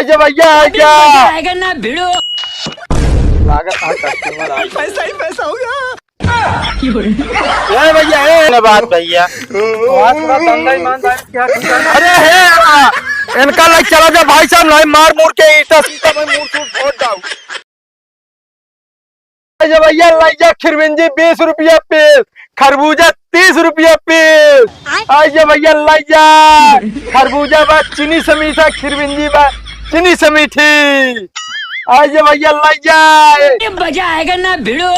आजा भैया आजा। आएगा ना भिड़ो। लागत कस्टमर आ गया। पैसा ही पैसा हो गया। ए भैया धन्यवाद भैया। अरे है इनका लाइक चला जा भाई साहब, नहीं मार मुड़ के ईटा सीटा में मुड़ सूट फोड़ जाऊ। आजा भैया लाइजा खिरविंजी 20 रुपया पीस, खरबूजा 30 रुपया पीस। आजा भैया लाइजा खरबूजा बा चीनी समीठा, खिरविंजी बा चीनी समीठी। आजा भैया लाइजा। मजा आएगा ना भिड़ो।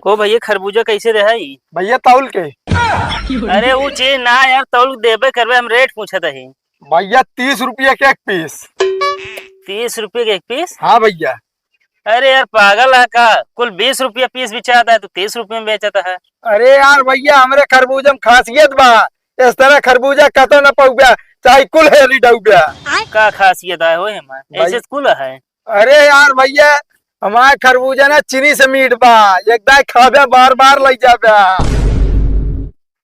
ओ भैया खरबूजा कैसे रहा? भैया तौल के। अरे वो चीज ना यार, तौल देबे करबे, हम रेट पूछत है। भैया 30 रुपया के एक पीस। 30 रुपये के एक पीस? हाँ भैया। अरे यार पागल है का? कुल 20 रुपया पीस बिचाता है तो 30 रुपये में बेचता है। अरे यार भैया हमरे खरबूजा में खासियत बा, इस तरह खरबूजा कतो न पौबा चाहे कुल हेली डूबा। का खासियत है हो हमारे ऐसे कुल है? अरे यार भैया हमारे खरबूजा ना चीनी से मीठ बा, एकदम खाबे बार बार लग जाबे।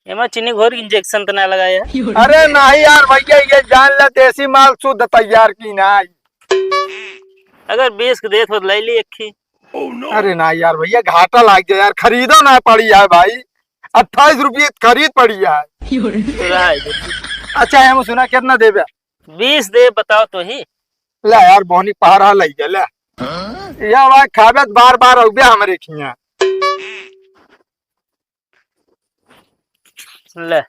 एमा चीनी घोर इंजेक्शन तो ना लगाया? अरे नहीं यार भैया, ये जान ले देसी माल शुद्ध तैयार की नहीं। अगर 20 के देत हो तो ले ली एक। अरे ना यार भैया घाटा लग जाए यार, खरीदो ना पड़ी है भाई, 28 रुपये खरीद पड़ी है। तो रहा है। अच्छा हम सुना कितना देबे? 20 दे बताओ तो ही। ले यार बोनी पहाड़ा लग जा ले। या भाई खाबे बार बार हो गया हमारे खिया। ले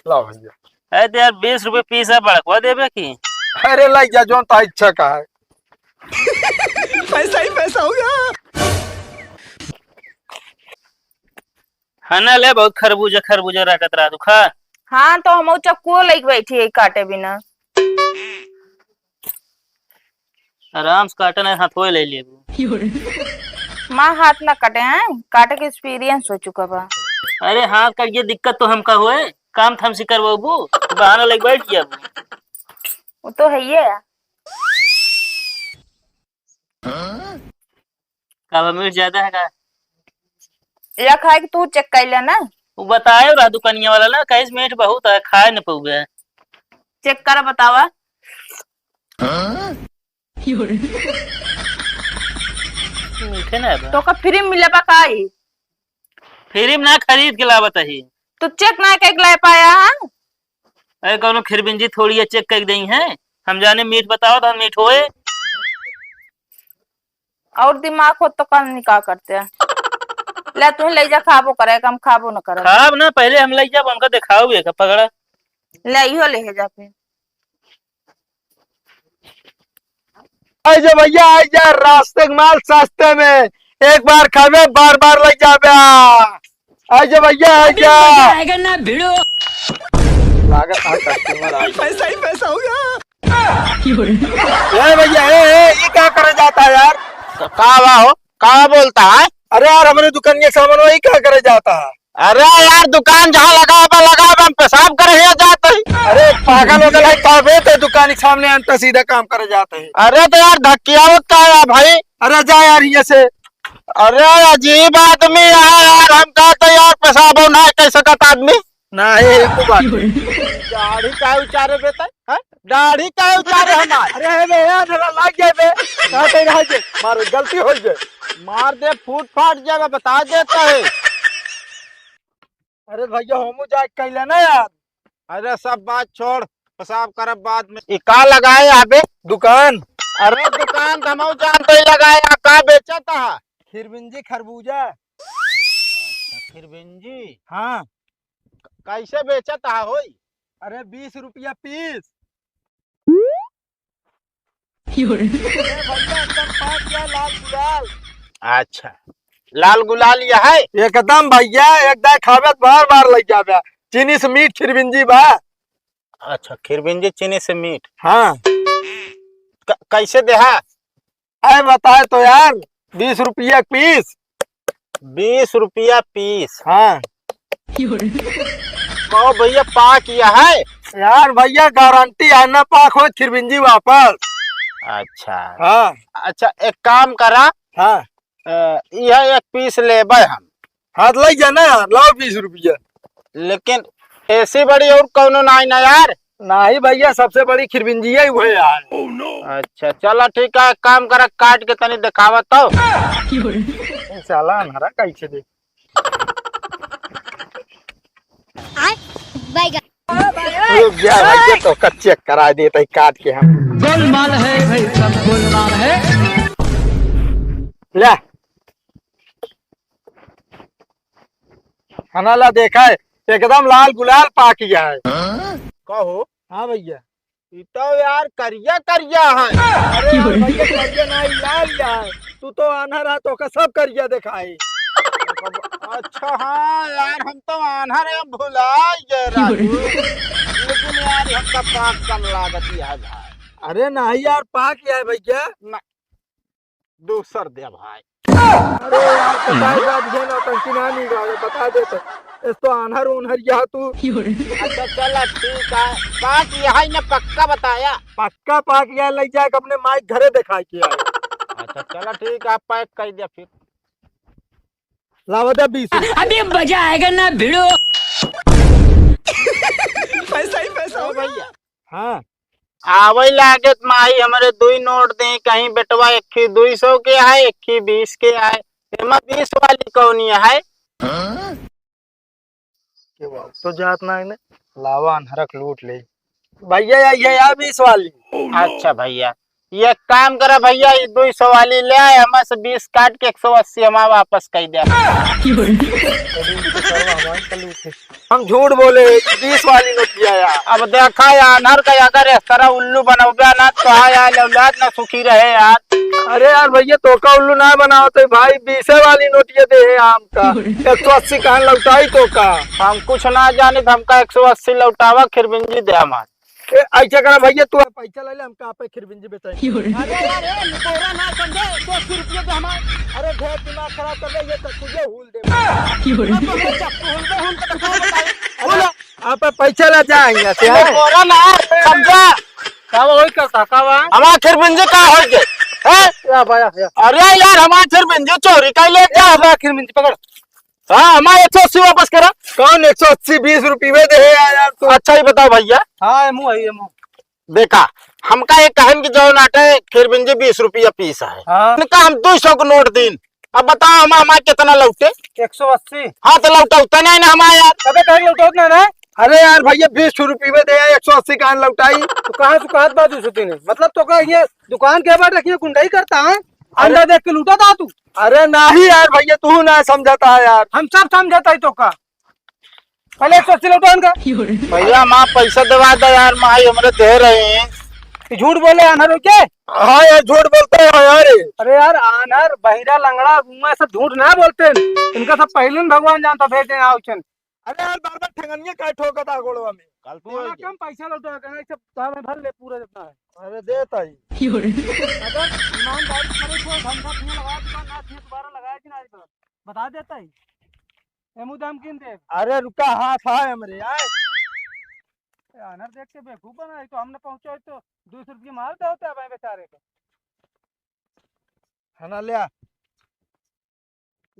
लो भैया। अरे तो यार 20 रुपये पीस है, बड़कवा देबे की? अरे लग जा जो ता इच्छा का है। पैसा ही पैसा हो गया। हाँ ना ले, बहुत खरबूजा खरबूजा रखत रहा तू खा। हाँ तो हम चक्कू लेके बैठी है काटे बिना। आराम से काटना है, हाथ ले लिए। माँ हाथ ना कटे हैं, काटे के एक्सपीरियंस हो चुका बा। अरे हाथ का ये दिक्कत तो हमका हुए, काम थम से करवाबू, बहाना लेके बैठ गया। वो तो है ये। काबा मिर्च ज्यादा है का? या खाए कि तू चेक कर ले ना। वो बताए रहा दुकानिया वाला ना, कहीं मीठ बहुत है, खाए न पाऊगे। चेक कर बतावा। मीठे ना है तो का फ्री मिले बा काई? फ्री में ना खरीद के लावत है। तू चेक ना कर ले पाया है? अरे कौनो खिरबिंजी थोड़ी है चेक कर दी है, हम जाने मीठ बताओ तो हम मीठ होए। और दिमाग हो तो कल निकाह करते हैं। ले तू ले जा, खाबो करे हम खाबो न करे। खाब ना पहले हम ले जाब, हमका दिखाओ का पकड़ा। ले इहो ले जा फिर। आजा भैया आजा, रास्ते के माल सस्ते में, एक बार खाबे बार बार लग जाबे। आजा भैया आजा। मजा आएगा ना भिड़ो। लागत कस्टमर आ गया। पैसा ही पैसा हो गया। ए भैया ये क्या करे जाता है यार? का हो का बोलता है? अरे यार हमारे दुकान के सामान वही क्या करे जाता है? अरे यार दुकान जहाँ लगा हम पेशाब करे जाते हैं। अरे पागल हो गया काबे तो दुकान के सामने अंत सीधा काम करे जाते हैं। अरे तो यार धक्कियावत का है भाई। अरे जा यार ये से। अरे अजीब आदमी है यार, हम कहते यार पेशाब ना कह सकता आदमी ना ये बात। दाढ़ी का उचारे बेटा है, दाढ़ी का उचारे हमारे। अरे बे यार जरा लाग गए बे, कहते रह जे मारो गलती हो जाए, मार दे फूट फाट जाएगा, बता देता है। अरे भैया हमू जाके कहले ना यार। अरे सब बात छोड़, पेशाब करब बाद में। का लगाए यहाँ पे दुकान? अरे दुकान हम जानते ही लगाए, का बेचता है? खिरबिंजी खरबूजा। खिरबिंजी हाँ कैसे बेचता है होई? अरे 20 रुपया पीस। लाल गुलाल। अच्छा लाल गुलाल यह है? एकदम भैया एकदम खाबे बार बार लग जाबे, चीनी से मीठ खिरबिंजी बा। अच्छा खिरबिंजी चीनी से मीठ। हाँ कैसे दे है? अरे बताए तो यार 20 रुपया पीस। 20 रुपया पीस? हाँ तो भैया पाक यह है? यार भैया गारंटी है ना पाक हो खिरबिंजी वापस। अच्छा हाँ अच्छा एक काम करा, हाँ यह एक पीस लेबे हम। हाथ लग जाना यार, लाओ 20 रुपया। लेकिन ऐसी बड़ी और कौनो नहीं ना यार। नहीं भैया, सबसे बड़ी खिरबिंजी है वो यार। अच्छा चलो ठीक है, काम करा काट के तनी दिखावा तो। साला अनहरा कैसे दे। रुक जा भैया, तो का चेक करा देते काट के हम। गोलमाल है भाई, सब गोलमाल है। ले खाना देखा है, एकदम लाल गुलाल पाक गया है। कहो हाँ भैया। ई तो यार करिया करिया है। अरे यार भैया, करिया नहीं लाल यार। तू तो अनहरा तो का सब करिया दिखाई। अच्छा हाँ यार, हम तो आन्हर है, भुला गए राजू। लेकिन यार हमका पाक कम लागत है भाई। अरे नहीं यार, पाक गया है भैया। दूसर दे भाई। अरे यार पता है नौटंकी ना नहीं गा, बता देते इस तो अनहर उनहर यह तू। अच्छा चलो ठीक है, पाक यही ने पक्का बताया। पक्का पाक गया, ले जाए अपने माइक घरे दिखाई के आए। अच्छा चलो ठीक है, पैक कर दिया फिर। लावता 20 अभी मजा आएगा ना भिड़ो। पैसा ही पैसा ओ भैया हाँ आवई लागत माई हमारे 2 नोट दे, कहीं बेटवा 200 के है, 20 के है। एमा 20 वाली कौनी है? तो जात ना इन्हें लावा अनहरक लूट ले भैया। ये यार 20 वाली। अच्छा भैया, ये काम करा भैया, ये 200 वाली ले आए, हमारे से 20 काट के 180 हमारा वापस कर दिया। हम झूठ बोले, 20 वाली नोट किया यार। अब देखा यार अनहर का अगर इस तरह उल्लू बनोगे ना तो हाँ यार औलाद ना सुखी रहे यार। अरे यार भैया, तो का उल्लू ना बनाओ तो भाई 20 वाली नोटिया दे है आम का। 180 कहाँ लौटाई तो का। हम कुछ ना जाने तो हमका 180 लौटावा, खिरबिंजी दे हमारे। ऐसा करा भैया, तू पैसा ले ले, हम कहाँ पे खिरबिंजी बेचाएंगे। अरे यार निकोरा ना समझे, 180 रुपये दे हमारे। अरे ढेर दिमाग खराब कर ले, ये तो तुझे हुल दे। आप पैसा ले जाएंगे निकोरा ना समझा, क्या वही करता का हमारा खिरबिंजी का हो गए हैं? अरे यार हमारा खिरबिंजी चोरी कर ले क्या? खिरबिंजी पकड़। हाँ हमारे 180 वापस करा। कौन 180 20 रुपये में दे यार तू। अच्छा ही बताओ भैया। हाँ मुँह है मुँह। देखा हमका एक कहन की जो नाट है, खिरबिंजी 20 रुपया पीस है। हाँ इनका हम 200 को नोट दिन। अब बताओ हमारा कितना लौटे? 180। हाँ तो लौटा उतना नहीं ना हमारा यार। अबे कहीं लौटा ना। अरे यार भैया 20 रुपये में दे, 180 कहाँ लौटाई। तो कहाँ सुखात बात ने मतलब तो का ये दुकान के बाद रखिए गुंडाई करता है। अंडा देख के लूटा था तू। अरे नहीं यार भैया, तू ना समझाता है यार। हम सब समझाता है तो का। पहले 180 लौटा उनका। भैया माँ पैसा दवा दो यार, माई हमारे दे रहे हैं। झूठ बोले अनहर के। हाँ यार झूठ बोलते हैं यार। अरे यार अनहर बहिरा लंगड़ा मैं सब झूठ ना बोलते हैं। इनका सब पहले भगवान जानता भेजे आओचन। अरे यार बार बार ठगनिया का ठोका था गोड़वा में। गलती हो गई। कम पैसा लौटा करना, सब तार में भर ले पूरा जितना है। अरे देता ही। अगर ईमानदारी करे तो धंधा क्यों लगा दुकान ना थी दोबारा लगाया कि नहीं तो बता देता ही। एमू दाम किन दे। अरे रुका हाथ है हमरे यार। अनहर देख के बेवकूफ बना, तो हमने पहुंचा तो 200 रुपये माल दे होता है भाई बेचारे को। है ना ले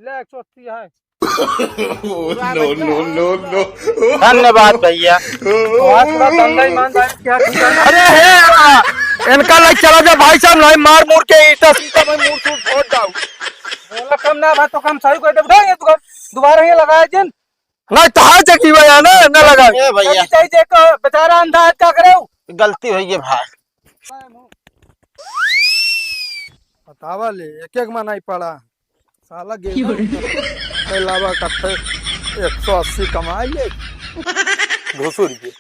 180 है। धन्यवाद भैया। अरे है इनका लाइक चला जा भाई साहब, नहीं मार मोर के ईटा सीटा में मुंह सूट फोड़ जाऊं। बोला कम ना भाई, तो कम सही कोई दे ये तो दोबारा ये लगाया जिन नहीं तो हां चकी भैया ना लगा भैया चाहिए को बेचारा अंधा है, क्या करे। गलती हुई है भाई। बतावा ले एक एक मनाई पड़ा साला गेम लावा कट्ठे 180 कमाइए 200 रुपये।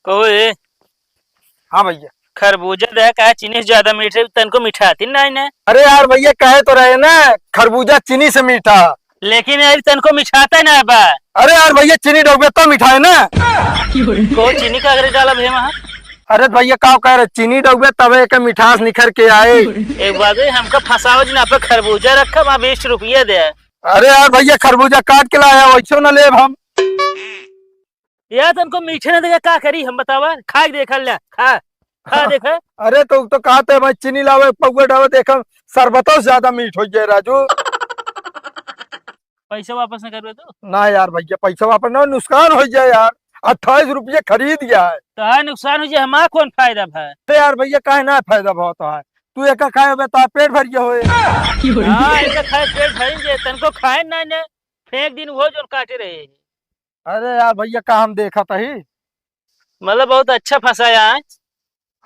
ओए हाँ भैया। खरबूजा दे का चीनी ज्यादा मीठे तनको मिठाती नहीं ना। अरे यार भैया कहे तो रहे ना खरबूजा चीनी से मीठा, लेकिन यार तनको मिठाता ना बा। अरे यार भैया चीनी डोबे तो मीठा है ना। को चीनी का अगर डाला भे वहाँ। अरे भैया क्या कह रहे, चीनी डोबे तबे के मिठास निखर के आए। एक बात है हमका फंसाओ जी ना पे खरबूजा रखा वहाँ 20 रुपये दे। अरे यार भैया खरबूजा काट के लाया वैसे न ले हम। यार तनको मीठे ना देगा क्या करी हम बतावा, खा के देख ले खा। खा देखा। अरे तो कहते मैं चीनी लावे पौवे डावे देखम शरबतों से ज्यादा मीठ हो जाए राजू। पैसा वापस नहीं करबे तो? ना यार भैया पैसा वापस ना, नुकसान हो जाए यार। 28 रुपये खरीद गया है। तो है नुकसान हो जाए, हमारा कौन फायदा भाई? तो यार भैया काहे ना फायदा बहुत है। तू एक खाए तो पेट भर गया होए। हाँ ऐसा खाए पेट भरी जे, तनको खाए ना ने फेंक दिन वो जो काटे रहे। अरे यार भैया का हम देखा था ही। मतलब बहुत अच्छा फंसाया है।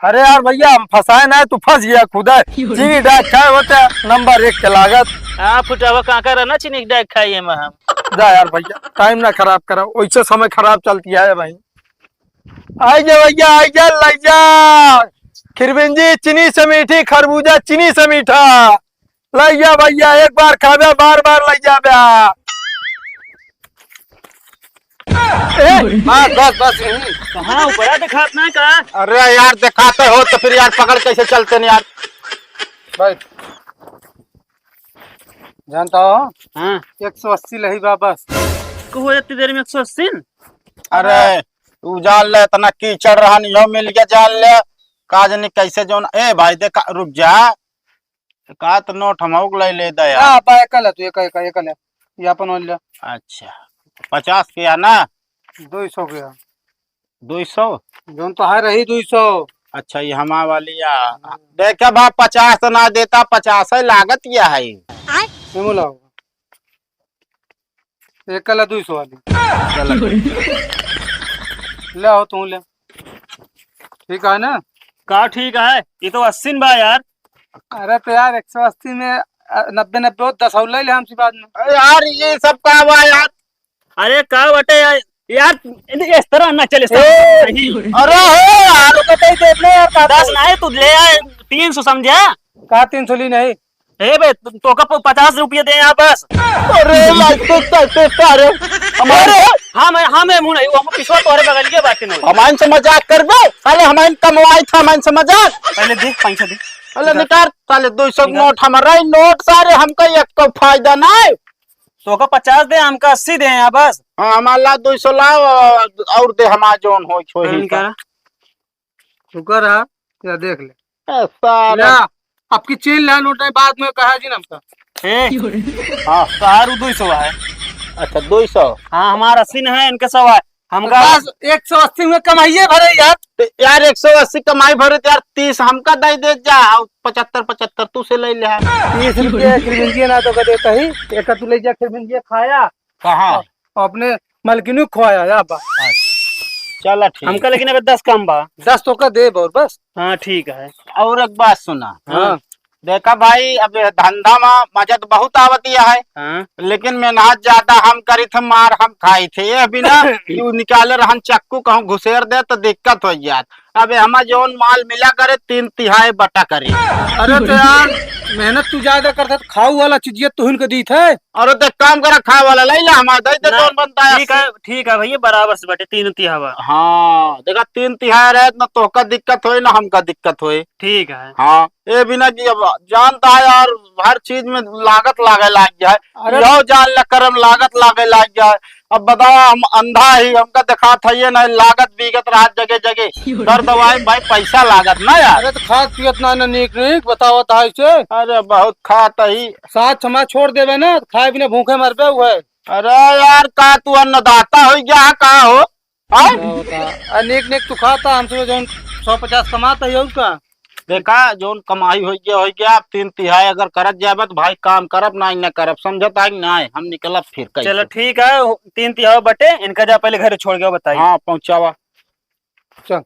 अरे यार भैया हम फंसाए ना, तू फंस गया खुदा। चीनी डाक खाए होते नंबर 1 के लागत। हाँ फुटावा काका रहना चीनी डाक खाइए में हम। जा यार भैया टाइम ना खराब करा, वैसे समय खराब चलती है भाई। आई जा भैया आई जा लग जा। खिरबिंजी चीनी से मीठी, खरबूजा चीनी से मीठा। लग जा भैया, एक बार खाबे बार बार लग जा। बस बस यही। कहाँ ऊपर दिखात ना का? अरे यार दिखाते हो तो फिर यार पकड़ कैसे चलते नहीं यार। भाई जानता हो हाँ 180 लही बा बस। को हो जाती देर में 180। अरे तू जान ले इतना कीचड़ रहा नहीं हो, मिल गया जान ले। काजनी कैसे जो ए भाई देखा रुक जा। का तो नोट हम ले दे यार। हाँ बा एकल है तू एक है ये अपन ओन ले। अच्छा 50 किया ना? 200 गया 200। जोन तो है रही 200। अच्छा ये हमा वाली या देखा बा 50 तो ना देता, 50 है लागत या है। मेमो लाओ एकल है 200 वाली। ले आओ तू ले। ठीक है ना? का ठीक है, ये तो 80 बा यार। अरे तो यार 180 में 90 10 और ले ले हमसे बाद में। अरे यार ये सब का हुआ यार। अरे का बटे यार, यार इस तरह ना चले सब। अरे हो यार तो कहीं देते यार का 10 ना है तू ले आए 300 समझा। कहा 300 ली नहीं? ए बे तो का 50 रुपये दे यहाँ बस। अरे यार तो अरे हमारे मैं मुंह नहीं हम पिछवा तोरे बगल के बात नहीं। हमारे से मजाक कर दे साले, हमारे कमवाई था हमारे से मजाक। पहले दे पैसा दे। अरे निकाल साले 200 नोट हमारा ही नोट सारे, हमका एक तो फायदा ना है। तो का 50 दे, हमका 80 दे यहाँ बस। हाँ हमारा 200 लाओ और दे हमारा जोन हो छोही का। शुक्र है या देख ले। साले ले आपकी चेन ले नोट है बाद में कहा जी ना हमका। हाँ सारू 200 है। अच्छा 200। हाँ हमारा 80 है, इनका 100 है। हमका 180 में कमाइए भरे यार। तो यार 180 कमाई भरे तो यार 30 हमका दे दे जा, 75 तू से ले ले। 30 रुपये खिरबिंजी ना तो का देता ही। एक तू ले जा खिरबिंजी खाया कहाँ? अपने मलकिनी खोया या बा। चला ठीक। हमका लेकिन अबे 10 कम बा। 10 तो का दे और बस। हाँ ठीक है। और एक बात सुना। हाँ देखा भाई अब धंधा में मजा तो बहुत आवती है, हाँ लेकिन मेहनत ज्यादा हम करी थे, मार हम खाई थे। ये बिना यू निकाले रहन चक्कू कहूँ घुसेर दे तो दिक्कत हो जात। अबे हमारा जोन माल मिला करे 3/3 बटा करे। अरे तो यार मेहनत तू ज्यादा करता तो खाऊ वाला चीज तू इनको दी थे। और तो काम करा खा वाला ले ला हमारा दे दे जोन बनता है। ठीक है भैया बराबर से बटे 3/3 हवा। हाँ देखा 3/3 रहे ना तो का दिक्कत होए ना हमका दिक्कत होए। ठीक है। हाँ ये बिना की अब जानता है यार हर चीज में लागत लागे लाग जाए। यो जान ल करम लागत लागे लाग जाए। अब बताओ हम अंधा ही, हमका दिखा था ये ना लागत बीगत रहा जगह जगह कर दवाई भाई पैसा लागत ना यार। अरे तो खाद पियत ना नीक नीक बताओ था इसे। अरे बहुत खाता ही। साथ समाज छोड़ देवे ना खाए बिना भूखे मरबे हुए। अरे यार का तू अन्नदाता हो गया का हो? नीक नीक तू खाता हमसे जो 150 कमाता है उसका। देखा जोन कमाई हो गया अब 3/3 अगर करत जाए तो भाई काम करब ना न करब समझता है ना हम निकलब फिर कैसे। चलो ठीक है 3/3 बटे इनका जा पहले घर छोड़ गया बताइए। हाँ पहुंचावा। चल